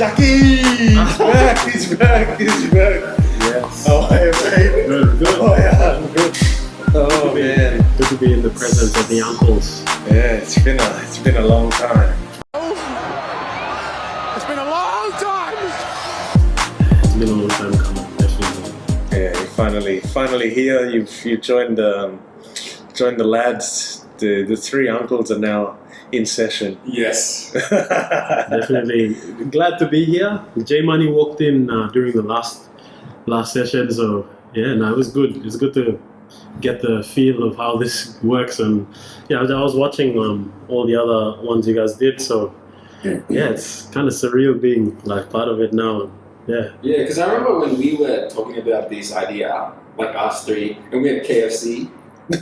Jackie! He's back, he's back, he's back. Yes. Oh, hey, mate. Good. Oh, yeah, good. Oh, man. Good to be in the presence of the uncles. Yeah, it's been a long time. It's been a long time! It's been a long time coming, definitely. Yeah, you're finally here. You joined the lads. The three uncles are now in session. Yes. Definitely glad to be here. J Money walked in during the last session, so yeah, no, it was good. It was good to get the feel of how this works, and yeah, I was watching all the other ones you guys did, so yeah, it's kind of surreal being like part of it now. Yeah. Yeah, because I remember when we were talking about this idea, like us three, and we had KFC. We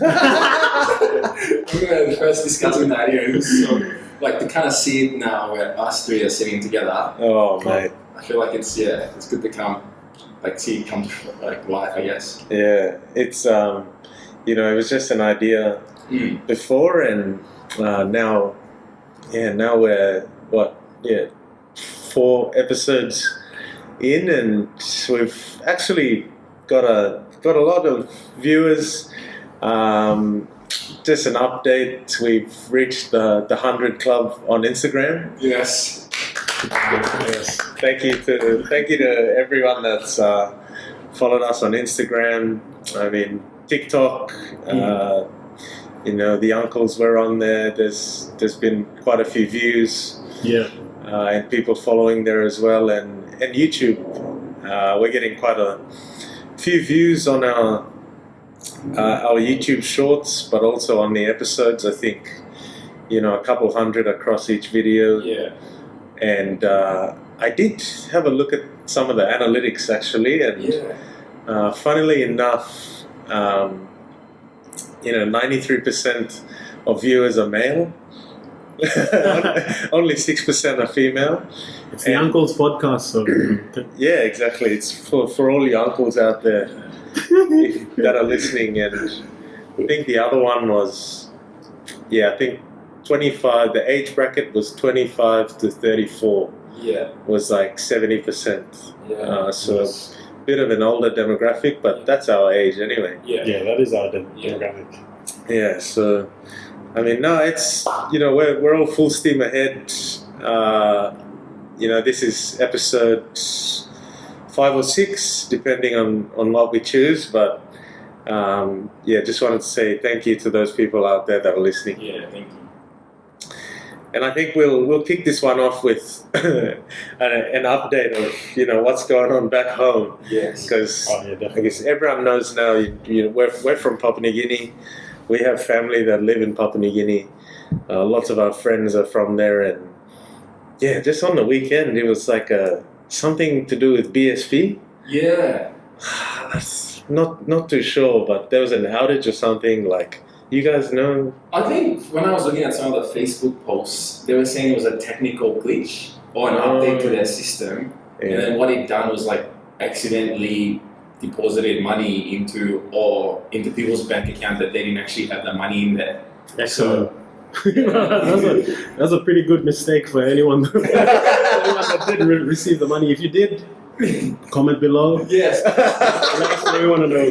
were first discussing the idea, and it was so, like to kind of see it now where us three are sitting together. Oh, mate. I feel like it's good to come, like see it come to like life, I guess. Yeah, it's it was just an idea before, and now we're 4 episodes in, and we've actually got a lot of viewers. Just an update, we've reached the 100 club on Instagram. Yes. Yes. Thank you to everyone that's followed us on Instagram. I mean, TikTok. The uncles were on there. There's been quite a few views. Yeah. And people following there as well, and YouTube. We're getting quite a few views on our YouTube shorts, but also on the episodes. I think a couple hundred across each video. Yeah. And I did have a look at some of the analytics actually, and funnily enough, 93% of viewers are male. Only 6% are female. It's the Uncles podcast, so yeah, exactly. It's for all the uncles out there that are listening. And I think the other one was, I think 25. The age bracket was 25 to 34. Yeah. Was like 70%. Yeah. So a bit of an older demographic, but that's our age anyway. Yeah. yeah, that is our demographic. Yeah. So I mean, no, it's we're all full steam ahead. This is episode 5 or 6, depending on what we choose. But just wanted to say thank you to those people out there that are listening. Yeah, thank you. And I think we'll kick this one off with an update of what's going on back home. Yes. Because I guess everyone knows now. We're from Papua New Guinea. We have family that live in Papua New Guinea. Lots of our friends are from there, and just on the weekend it was like something to do with BSP. Yeah. Not too sure, but there was an outage or something. Like, you guys know? I think when I was looking at some of the Facebook posts, they were saying it was a technical glitch or an update to their system, and then what it done was like accidentally deposited money into people's bank account that they didn't actually have the money in there. Excellent. That's a pretty good mistake for anyone that did receive the money. If you did, comment below. Yes. We want to know,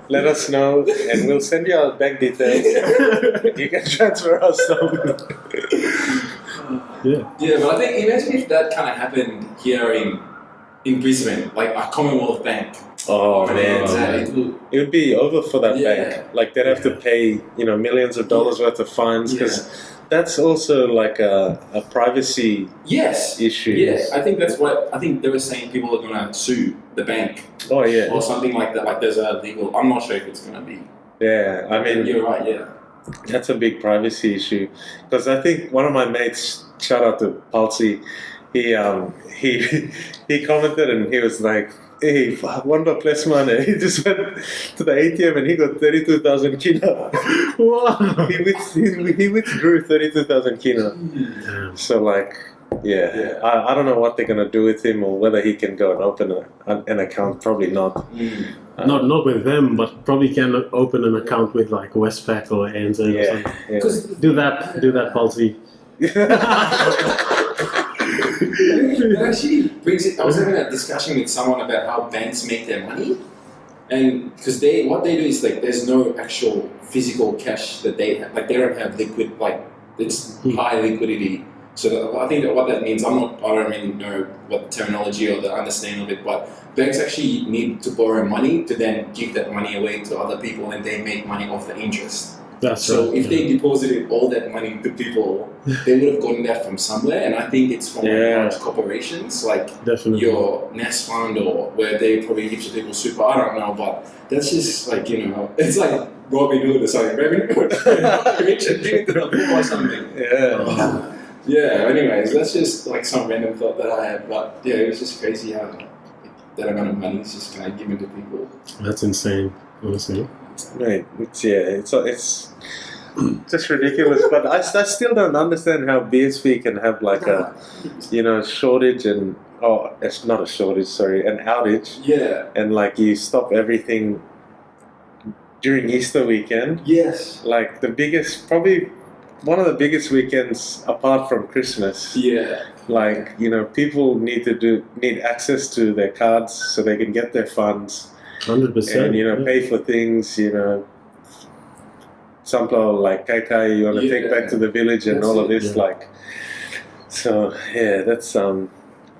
Let us know, and we'll send you our bank details. You can transfer us some. Yeah, but I think imagine if that kind of happened here in Brisbane, like a Commonwealth Bank. Oh man, it would be over for that bank. Like they'd have to pay millions of dollars worth of fines, because that's also like a privacy issue. Yes, I think that's what I think they were saying. People are gonna sue the bank. Oh yeah, or something like that. Like there's a legal. I'm not sure if it's gonna be. Yeah, I mean you're right. Yeah, that's a big privacy issue, because I think one of my mates, shout out to Palsy, he commented and he was like, hey, $1 plus money. He just went to the ATM and he got 32,000 kina. Wow. He withdrew 32,000 kina. So like, I don't know what they're gonna do with him, or whether he can go and open an account. Probably not. Not with them, but probably can open an account with like Westpac or ANZ or something. Do that, Palsy. It actually brings it. I was having a discussion with someone about how banks make their money, and because what they do is like there's no actual physical cash that they have. Like they don't have liquid. Like it's high liquidity. So I think that what that means, I don't really know what the terminology or the understanding of it, but banks actually need to borrow money to then give that money away to other people, and they make money off the interest. So if they deposited all that money to people, they would have gotten that from somewhere, and I think it's from large corporations like your Nest Fund or where they probably give to people super. I don't know, but that's just like it's like Robin Hood or something. Robin Hood, Richard, give it to the poor or something. Yeah. Yeah. Anyways, that's just like some random thought that I had, but yeah, it was just crazy how that amount of money is just kind of given to people. That's insane, honestly. Right. It's just ridiculous. But I still don't understand how BSV can have like a shortage and it's not a shortage, sorry, an outage. Yeah. And like you stop everything during Easter weekend. Yes. Like probably one of the biggest weekends apart from Christmas. Yeah. Like people need access to their cards so they can get their funds. 100%. And pay for things. Some people like Kai you want to take back to the village and all of this that's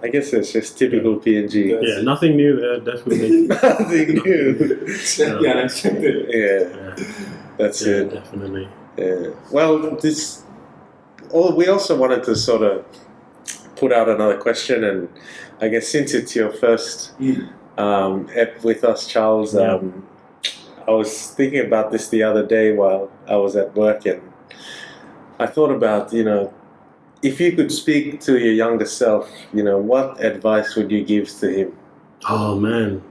I guess it's just typical PNG. Yeah, nothing new there, definitely. Nothing new. Unexpected. Yeah. That's it. Definitely. Yeah. Well, we also wanted to sort of put out another question, and I guess since it's your first ep with us, Charles, I was thinking about this the other day while I was at work, and I thought about, if you could speak to your younger self, what advice would you give to him? Oh, man.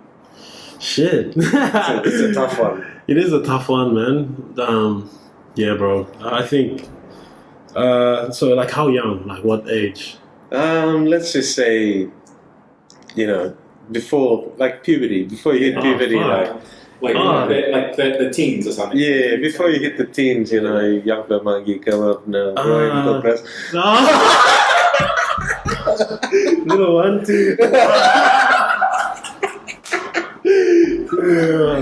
Shit. It's a tough one. It is a tough one, man. Yeah, bro. I think, so like how young? Like what age? Let's just say, before, like puberty, before you hit puberty, like the teens or something. Yeah, before you hit the teens, young Mangi come up now. Little one, two.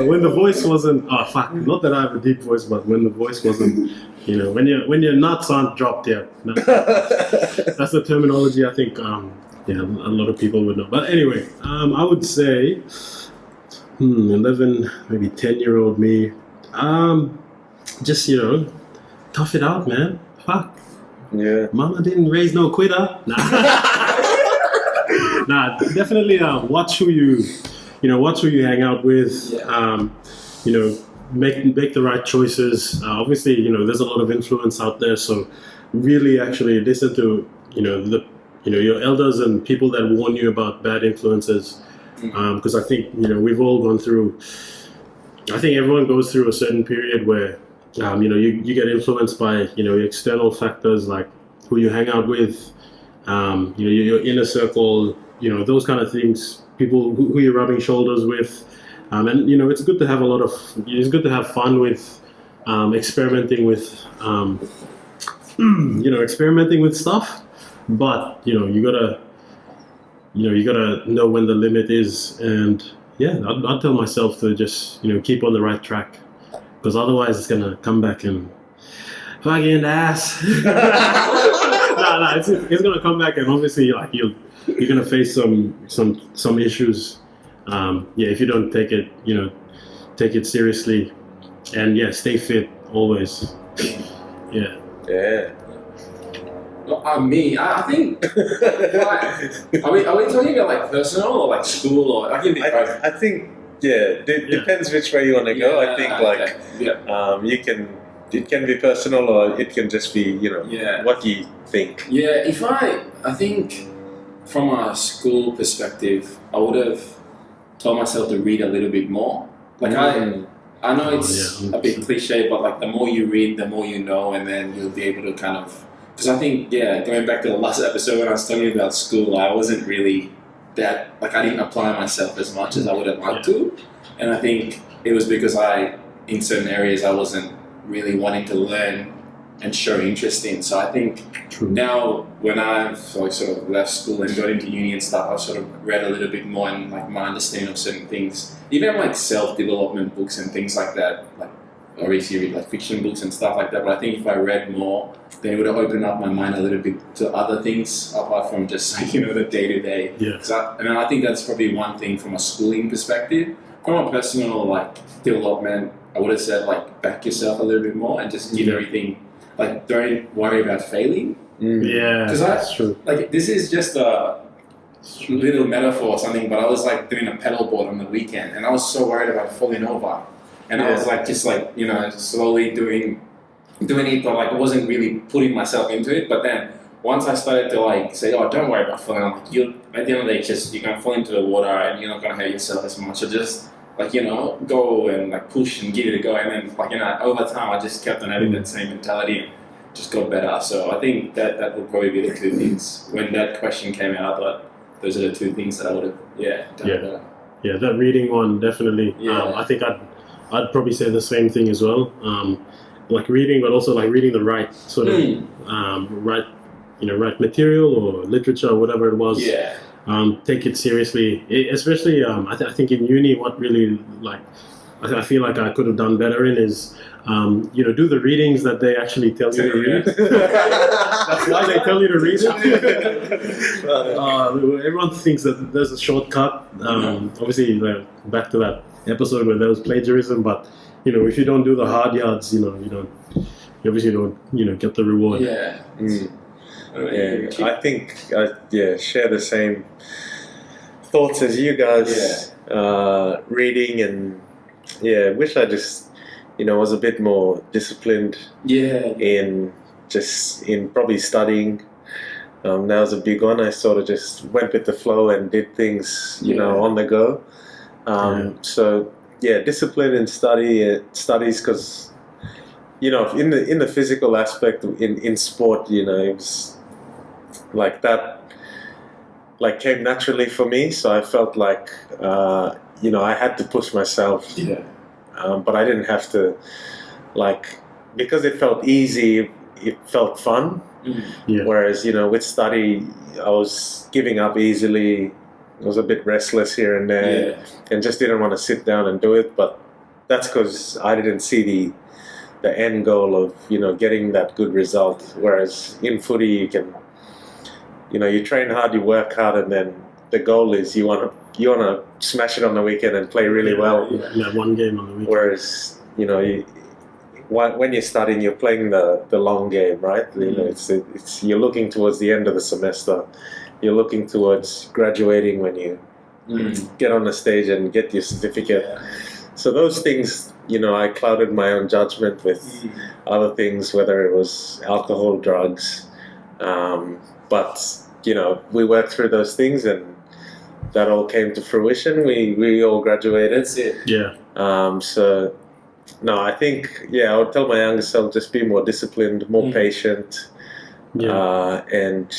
When the voice wasn't, not that I have a deep voice, but when the voice wasn't, when your nuts aren't dropped yet. That's the terminology I think, a lot of people would know. But anyway, I would say, 11, maybe 10-year-old me, just, tough it out, man. Fuck. Yeah. Mama didn't raise no quitter. Nah, definitely watch who you hang out with. Make the right choices. Obviously, there's a lot of influence out there, so really actually listen to your elders and people that warn you about bad influences, because I think we've all gone through. I think everyone goes through a certain period where you get influenced by external factors like who you hang out with, your inner circle, those kind of things, people who you're rubbing shoulders with, and it's good to have fun with experimenting with experimenting with stuff, but you gotta know when the limit is, and I'd tell myself to just keep on the right track, because otherwise it's gonna come back and fucking ass. It's gonna come back, and obviously you're gonna face some issues. If you don't take it seriously, and stay fit always. Yeah. Me, I think. Are we talking about like personal or like school or? I think depends which way you want to go. I think it can be personal or it can just be what you think. Yeah, I think from a school perspective, I would have told myself to read a little bit more. Like I know it's a bit cliche, but like the more you read, the more you know, and then you'll be able to kind of. Because I think, going back to the last episode when I was telling you about school, I wasn't really I didn't apply myself as much as I would have liked to. And I think it was because in certain areas, I wasn't really wanting to learn and show interest in. So I think True. now when I've like sort of left school and got into uni and stuff, I've sort of read a little bit more and like my understanding of certain things, even like self-development books and things like that, like obviously read like fiction books and stuff like that, but I think if I read more, then it would have opened up my mind a little bit to other things apart from just like, the day-to-day. Yeah. And I think that's probably one thing from a schooling perspective. From a personal like development, I would have said like back yourself a little bit more and just give everything, like don't worry about failing. Yeah, that's true. Like this is just a little metaphor or something, but I was like doing a pedal board on the weekend and I was so worried about falling over. And I was like, just like, slowly doing it, but like I wasn't really putting myself into it. But then once I started to like say, oh, don't worry about falling, I'm like, at the end of the day, you're going to fall into the water and you're not going to hurt yourself as much. So just like, go and like push and give it a go. And then like, over time, I just kept on having that same mentality and just got better. So I think that would probably be the two things. When that question came out, I thought those are the two things that I would have, done better. Yeah, that reading one, definitely. Yeah. I think I'd probably say the same thing as well. Like reading, but also like reading the right sort of right material or literature or whatever it was. Yeah. Take it seriously, especially. I think in uni, what really like I feel like I could have done better in is do the readings that they actually tell you to read. That's why they tell you to read it. Everyone thinks that there's a shortcut. Obviously, back to that episode where there was plagiarism, but if you don't do the hard yards, you obviously don't get the reward. Yeah. Yeah, I think I share the same thoughts as you guys. Reading and wish I just was a bit more disciplined. In probably studying. That was a big one. I sort of just went with the flow and did things on the go. So discipline in studies because in the physical aspect in sport, it was like that came naturally for me. So I felt like I had to push myself. But I didn't have to because it felt easy. It felt fun. Whereas with study, I was giving up easily. I was a bit restless here and there, and just didn't want to sit down and do it. But that's because I didn't see the end goal of getting that good result. Whereas in footy, you can you train hard, you work hard, and then the goal is you want to smash it on the weekend and play really well. One game on the weekend. Whereas when you're studying, you're playing the long game, right? It's you're looking towards the end of the semester. You're looking towards graduating when you get on the stage and get your certificate. So those things, I clouded my own judgment with other things, whether it was alcohol, drugs. But, we worked through those things and that all came to fruition. We all graduated. That's it. Yeah. So, no, I think, I would tell my younger self, just be more disciplined, more patient. And...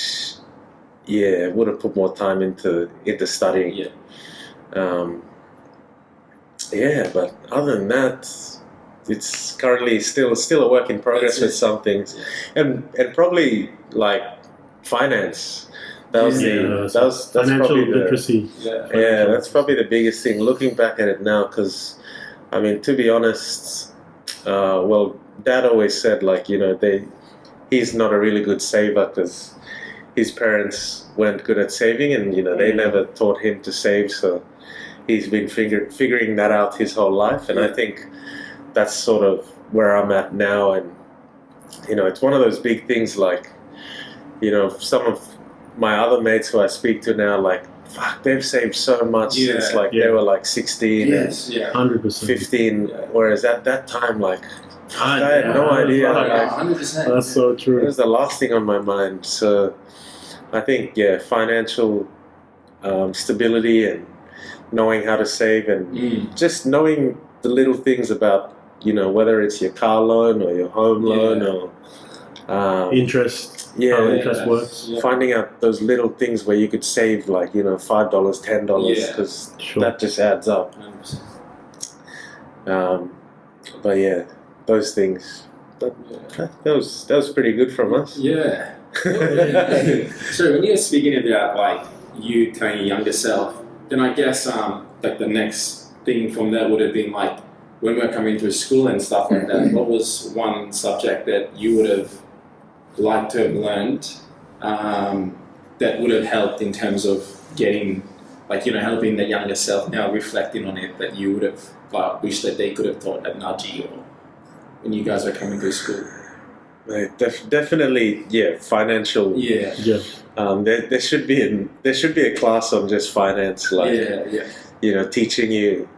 would have put more time into studying. But other than that, it's currently still a work in progress with some things, and probably like finance. That's financial probably literacy. That's probably the biggest thing. Looking back at it now, because to be honest, Dad always said he's not a really good saver because his parents weren't good at saving, and they never taught him to save. So he's been figuring that out his whole life, and I think that's sort of where I'm at now. And it's one of those big things. Some of my other mates who I speak to now, they've saved so much since they were 16 and 100%. 15. Whereas at that time, I had no idea. 100%. That's so true. It was the last thing on my mind. So I think, financial stability and knowing how to save and just knowing the little things about, whether it's your car loan or your home loan or interest, how interest works. Finding out those little things where you could save $5, $10 because that just adds up. But those things But that was pretty good from us. Yeah. So when you're speaking about like you telling your younger self, then I guess like the next thing from that would have been like when we're coming to school and stuff like that. What was one subject that you would have liked to have learned that would have helped in terms of getting, like, helping the younger self now reflecting on it, that you would have wished that they could have taught at Naji or when you guys are coming to school? Definitely, financial. Yeah. There should be a class on just finance, like teaching you,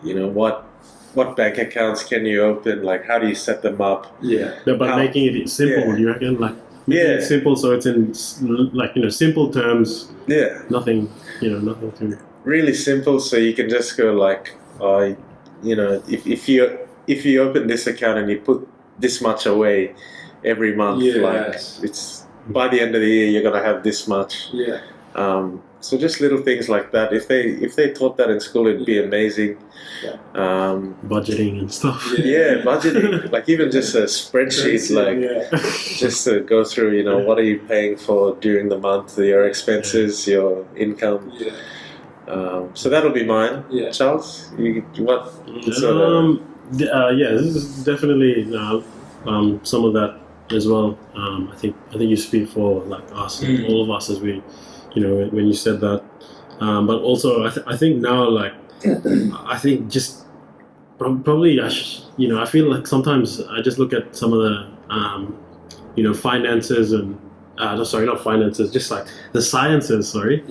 what bank accounts can you open, like how do you set them up. But making it simple, you reckon, like making it simple so it's in like simple terms. Nothing too really simple, so you can just go like, if you open this account and you put this much away every month, like it's by the end of the year you're gonna have this much. So just little things like that. If they taught that in school, it'd be amazing. Budgeting and stuff. Budgeting. Like even just a spreadsheet, just to go through. What are you paying for during the month? Your expenses, your income. So that'll be mine. Charles, you what? This is definitely some of that as well. I think you speak for like us, all of us, as we, when you said that. But also, I think now, like, I think just probably I feel like sometimes I just look at some of the, finances and. Sorry, not finances, just like the sciences, sorry.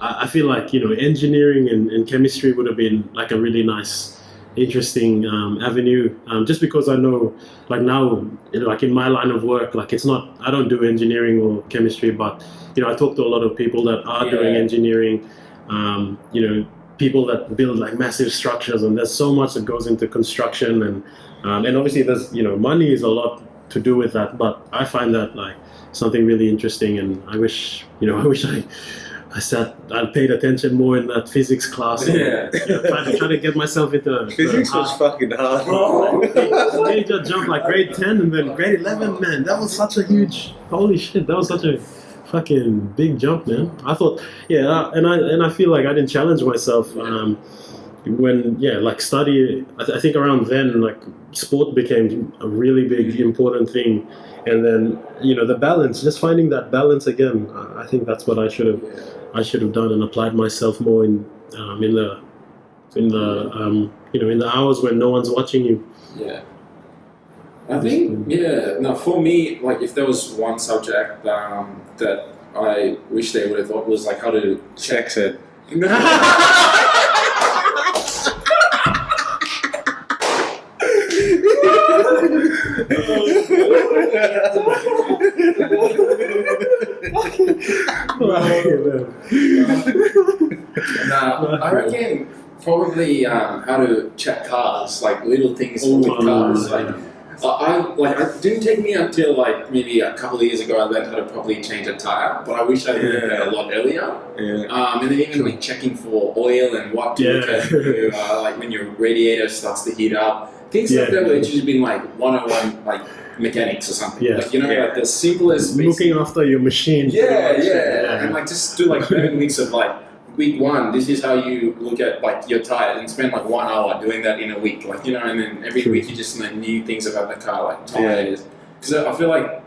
I feel like, engineering and chemistry would have been like a really nice, interesting avenue. Just because I know, like now, like in my line of work, like it's not, I don't do engineering or chemistry, but, I talk to a lot of people that are doing engineering, people that build like massive structures, and there's so much that goes into construction and obviously there's, money is a lot to do with that, but I find that like something really interesting, and I wish I paid attention more in that physics class. Trying to get myself into physics was fucking hard. Major jump like grade 10 and then grade 11, man, that was such a huge, holy shit, that was such a fucking big jump, man. I thought, and I feel like I didn't challenge myself when like study. I think around then, like sport became a really big important thing. And then the balance, just finding that balance again. I think that's what I should have done and applied myself more in the hours when no one's watching you. I think for me, like if there was one subject that I wish they would have thought was like how to sex ed. I reckon probably how to check cars, like little things with cars. It didn't take me until like maybe a couple of years ago I learned how to properly change a tire, but I wish I learned that a lot earlier. And then even like checking for oil and what to look at, like when your radiator starts to heat up. Things like that, where it's just been like 101, like mechanics or something. Like, like the simplest. Looking after your machine. And like just do like 7 weeks of like week 1. This is how you look at like your tire, and spend like 1 hour doing that in a week. Like and then every week you just learn new things about the car, like tires. Because I feel like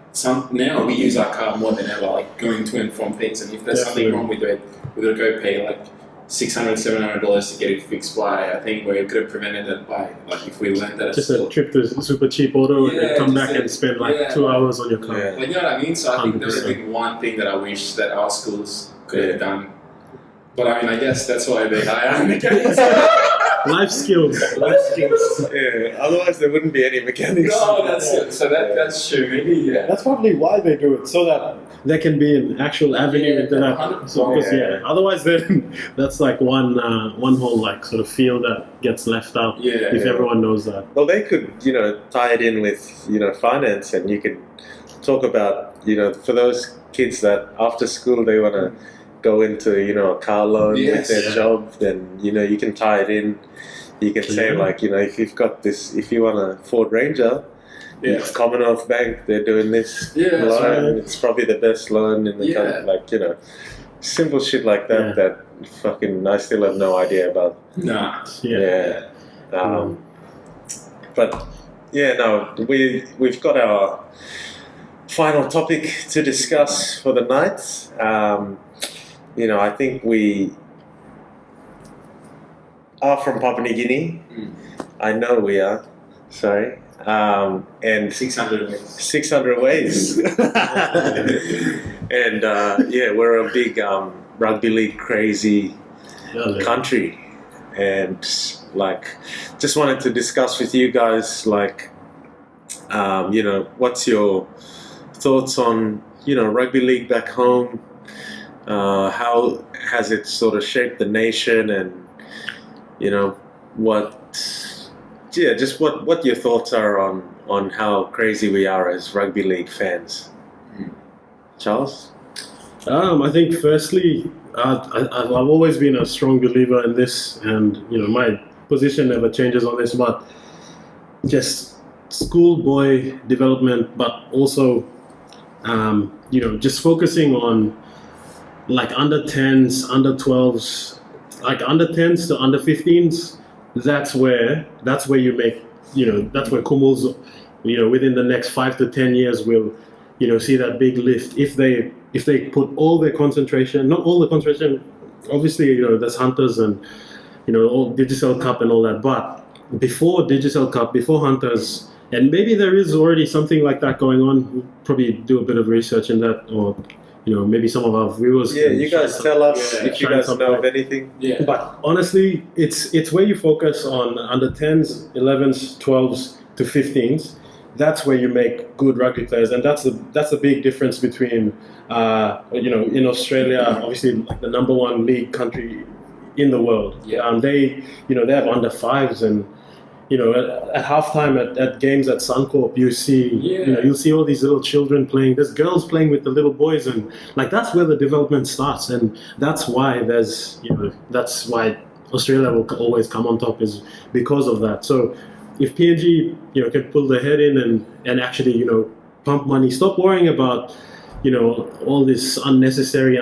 now we use our car more than ever, like going to and from things. And if there's something wrong with it, we're gonna go pay like $600-$700 to get it fixed by. I think we could have prevented it by like if we learned that. Just a trip to super cheap auto and then come back and spend like 2 hours on your car. Like, you know what I mean? So I think that would have been one thing that I wish that our schools could have done. But I mean, I guess that's why they hire mechanics. Life skills. Otherwise there wouldn't be any mechanics. No, that's it. So that's true. Maybe that's probably why they do it, so that there can be an actual avenue into that. So, otherwise, then that's like one whole like sort of field that gets left out. If everyone knows that. Well, they could tie it in with finance, and you could talk about for those kids that after school they want to go into a car loan with their job, then you can tie it in. You can say like if you've got this, if you want a Ford Ranger, It's Commonwealth Bank, they're doing this loan. It's probably the best loan in the country. Like, you know, simple shit like that that fucking I still have no idea about. Nah. But yeah, no, we've got our final topic to discuss for the night. You know, I think we are from Papua New Guinea. I know we are. Sorry. And 600 ways. 600 ways. And we're a big rugby league crazy country. And like, just wanted to discuss with you guys, like, you know, what's your thoughts on, you know, rugby league back home? How has it sort of shaped the nation, and, you know, what your thoughts are on how crazy we are as rugby league fans. Charles? I think firstly, I've always been a strong believer in this, and, you know, my position never changes on this, but just schoolboy development, but also, you know, just focusing on like under 10s, under 12s, like under 10s to under 15s. That's where you make, you know, that's where Kumul's, you know, within the next 5 to 10 years will, you know, see that big lift if they put all their concentration, not all the concentration, obviously, you know, there's Hunters and, you know, all Digicel Cup and all that, but before Digicel Cup, before Hunters, and maybe there is already something like that going on. We'll probably do a bit of research in that, or, you know, maybe some of our viewers. Yeah, you guys tell us if you guys know of anything. Yeah. But honestly, it's where you focus on under 10s, 11s, 12s to 15s. That's where you make good rugby players, and that's the big difference between, you know, in Australia, obviously like the number one league country in the world. They have under 5s, and, you know, at halftime at games at Suncorp, you see, you know, you'll see all these little children playing. There's girls playing with the little boys, and like that's where the development starts, and that's why that's why Australia will always come on top, is because of that. So if PNG, you know, can pull their head in and actually, you know, pump money, stop worrying about, you know, all this unnecessary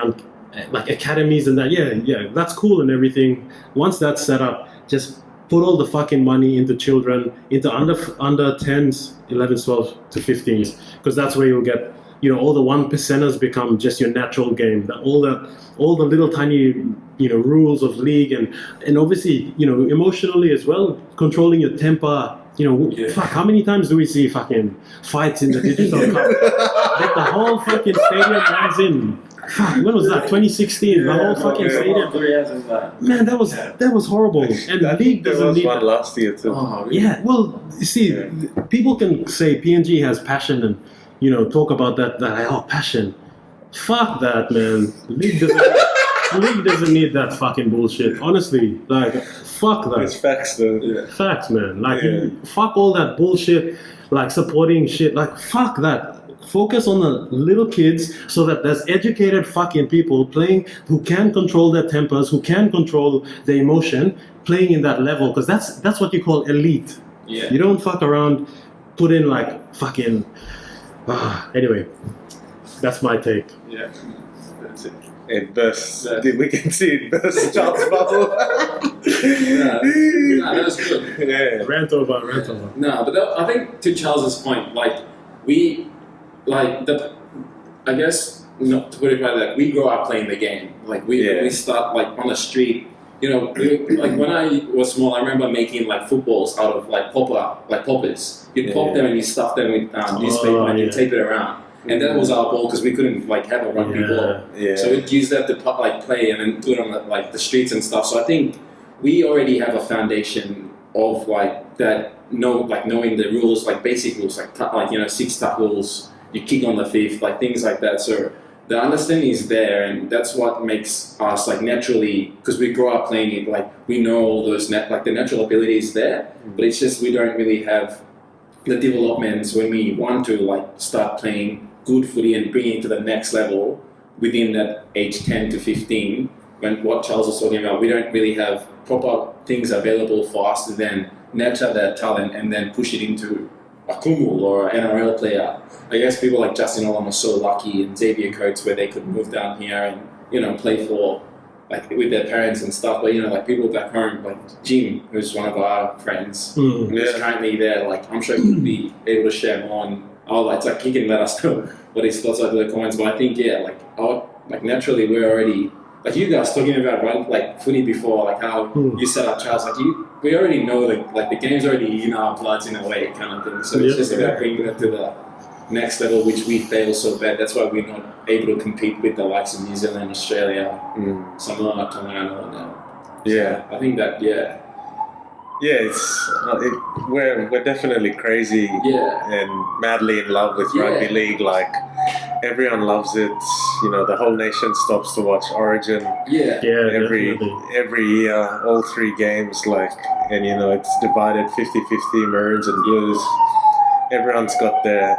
like academies and that. Yeah, that's cool and everything. Once that's set up, just put all the fucking money into children, into under 10s, 11s, 12s to 15s, because that's where you'll get, you know, all the 1%ers become just your natural game. All the little tiny, you know, rules of league, and obviously, you know, emotionally as well, controlling your temper. You know, fuck, how many times do we see fucking fights in the Digicel Cup? Like the whole fucking stadium runs in. Fuck, when was that? 2016. The whole fucking stadium. Man, that was horrible. And the league doesn't need. There was one last year too. Oh, really? Yeah, well, you see, people can say PNG has passion and, you know, talk about that passion. Fuck that, man. The league doesn't need that fucking bullshit. Honestly, like, fuck that. It's facts though. Yeah. Facts, man. Like, fuck all that bullshit, like supporting shit. Like, fuck that. Focus on the little kids so that there's educated fucking people playing who can control their tempers, who can control their emotion, playing in that level, because that's what you call elite. Yeah. You don't fuck around, put in like fucking. Anyway, that's my take. Yeah, that's it. It bursts. We can see it burst Charles' bubble. That was good. Yeah. Rant over. No, but I think to Charles's point, like I guess, you know, to put it right, like we grow up playing the game. Like we start like on the street. You know, like when I was small, I remember making like footballs out of like poppers. You pop them and you stuff them with newspaper and you tape it around. And that was our ball, because we couldn't like have a rugby ball. Yeah. So we'd use that to like play and then do it on the streets and stuff. So I think we already have a foundation of like that, knowing the rules, like basic rules, like you know, 6 tackles, you kick on the 5th, like things like that. So the understanding is there, and that's what makes us like naturally, because we grow up playing it, like we know all those like the natural ability is there, but it's just we don't really have the developments when we want to like start playing good footy and bring it to the next level within that age 10 to 15. When what Charles was talking about, we don't really have proper things available for us to then nurture that talent and then push it into a Kumul or an NRL player. I guess people like Justin Olam are so lucky, and Xavier Coates, where they could move down here and, you know, play for, like, with their parents and stuff. But, you know, like, people back home, like Jim, who's one of our friends, who's currently there, like, I'm sure he would be able to share more on our lights. Like, he can let us know what his thoughts are in the comments. But I think, yeah, like naturally, we're already, like, you guys talking about, right, like, footy before, like, how you set up trials, like, we already know, like, the game's already in our bloods in a way, kind of thing. So it's just about bringing it to the next level, which we fail so bad. That's why we're not able to compete with the likes of New Zealand, Australia, Samoa, Tonga, and all that. Yeah. So I think that, yeah, it's we're definitely crazy and madly in love with rugby league. Like, everyone loves it. You know, the whole nation stops to watch Origin. Every year, all 3 games. Like, and you know, it's divided 50-50, Maroons and Blues. Everyone's got their.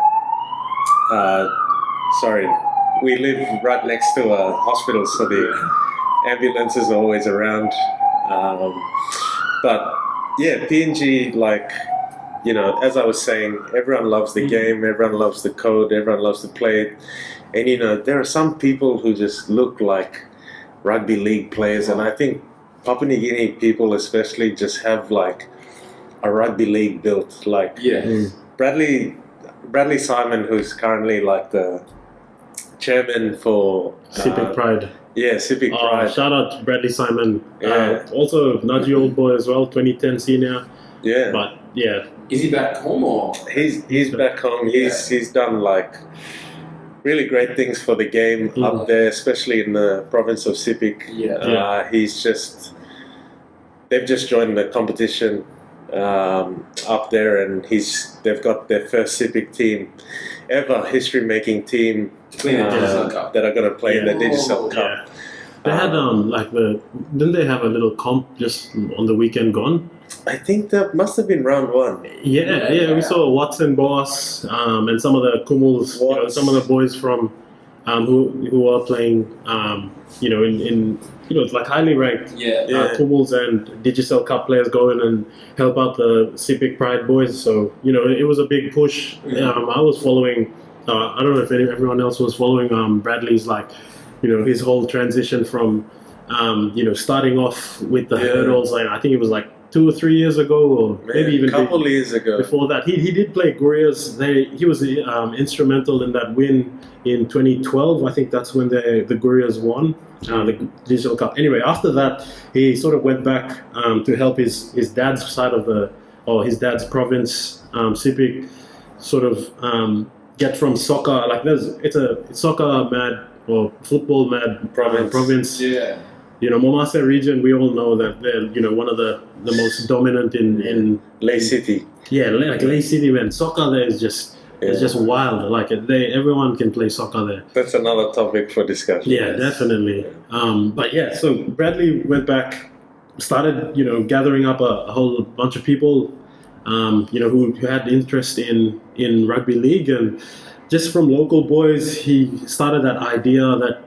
We live right next to a hospital, so the ambulances are always around. But yeah, PNG, like, you know, as I was saying, everyone loves the game, everyone loves the code, everyone loves to play it. And, you know, there are some people who just look like rugby league players, and I think Papua New Guinea people especially just have, like, a rugby league built. Like, Bradley Simon, who's currently, like, the chairman for Sepik Pride. Yeah, Sepik Pride. Shout out to Bradley Simon. Also, Nudgy old boy as well, 2010 senior. Yeah. But yeah. Is he back home or? He's back home. He's done, like, really great things for the game up there, especially in the province of Sepik. They've just joined the competition up there, and they've got their first Sepik team ever, history-making team that are going to play in the Digicel Cup. Yeah. They had didn't they have a little comp just on the weekend gone? I think that must have been round 1. Yeah. We saw Watson Boss and some of the Kumuls, you know, some of the boys from who are playing, you know, in you know, like highly ranked Kumuls and Digicel Cup players go in and help out the Sepik Pride boys. So, you know, it was a big push. I was following. I don't know if everyone else was following Bradley's, like, you know, his whole transition from, you know, starting off with the hurdles. Like, I think it was like 2 or 3 years ago, or maybe even a couple of years ago. Before that, he did play Gurias. He was instrumental in that win in 2012. I think that's when the Gurias won the Digicel Cup. Anyway, after that, he sort of went back to help his dad's side of his dad's province, Sepik, sort of get from soccer. Like, it's a soccer mad or football mad province. Yeah. You know, Momase region, we all know that they're, you know, one of the most dominant in Lay City. Yeah, like Lay City, man. Soccer there is just it's just wild. Like, everyone can play soccer there. That's another topic for discussion. Yeah, definitely. But yeah, so Bradley went back, started, you know, gathering up a whole bunch of people, you know, who had interest in rugby league, and just from local boys, he started that idea, that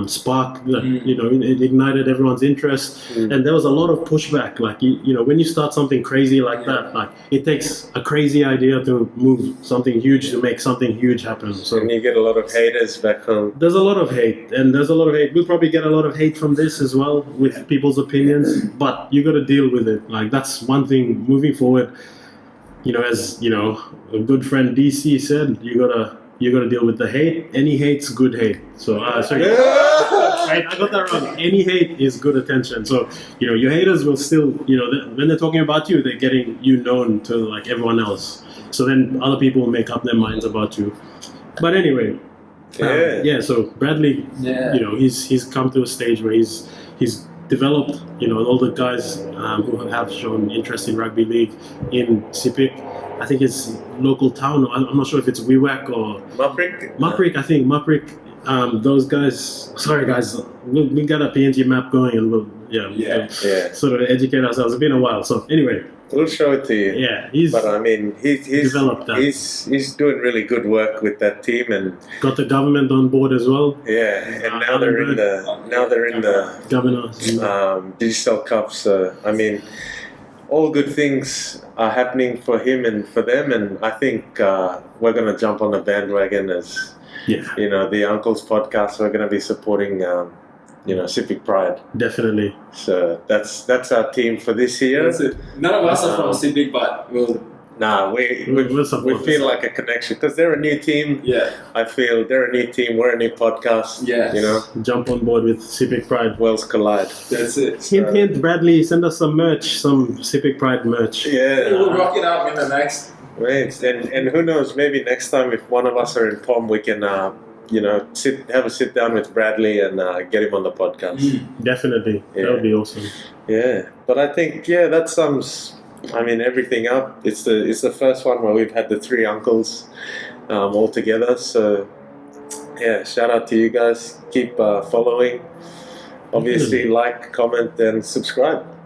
spark, that you know, it ignited everyone's interest, and there was a lot of pushback. Like, you know, when you start something crazy like that, like, it takes a crazy idea to move something huge, to make something huge happen. So, and you get a lot of haters back home. There's a lot of hate, and there's a lot of hate. We'll probably get a lot of hate from this as well, with people's opinions, but you got to deal with it. Like, that's one thing moving forward. You know, as you know, a good friend DC said, you gotta deal with the hate. Any hate's good hate. So sorry, I got that wrong. Any hate is good attention. So, you know, your haters will still, you know, when they're talking about you, they're getting you known to, like, everyone else. So then other people will make up their minds about you. But anyway, so Bradley, you know, he's come to a stage where he's developed, you know, all the guys who have shown interest in rugby league in Sepik. I think it's local town. I'm not sure if it's Wewak or Maprik. I think Maprik. Those guys. Sorry, guys. We got a PNG map going, and we'll sort of educate ourselves. It's been a while. So anyway, we'll show it to you. Yeah, but I mean, he's developed that. He's doing really good work with that team, and got the government on board as well. Yeah, and now they're in the governor Digicel Cup. So I mean, all good things are happening for him and for them, and I think we're going to jump on the bandwagon as the Unkles podcast. We're going to be supporting Sepik Pride. Definitely. So that's our team for this year. That's it. None of us are from Sepik, but we'll. Nah, we feel like a connection because they're a new team. Yeah. I feel they're a new team. We're a new podcast. Yeah. Jump on board with Sepik Pride. Worlds collide. That's it. Hint, Bradley, send us some merch, some Sepik Pride merch. Yeah. We'll rock it up in the next. Right. And who knows? Maybe next time, if one of us are in POM, we can have a sit down with Bradley and get him on the podcast. Definitely. Yeah. That would be awesome. Yeah. But I think that sums. Everything up. It's the first one where we've had the three uncles all together. So shout out to you guys. Keep following. Obviously, like, comment, and subscribe.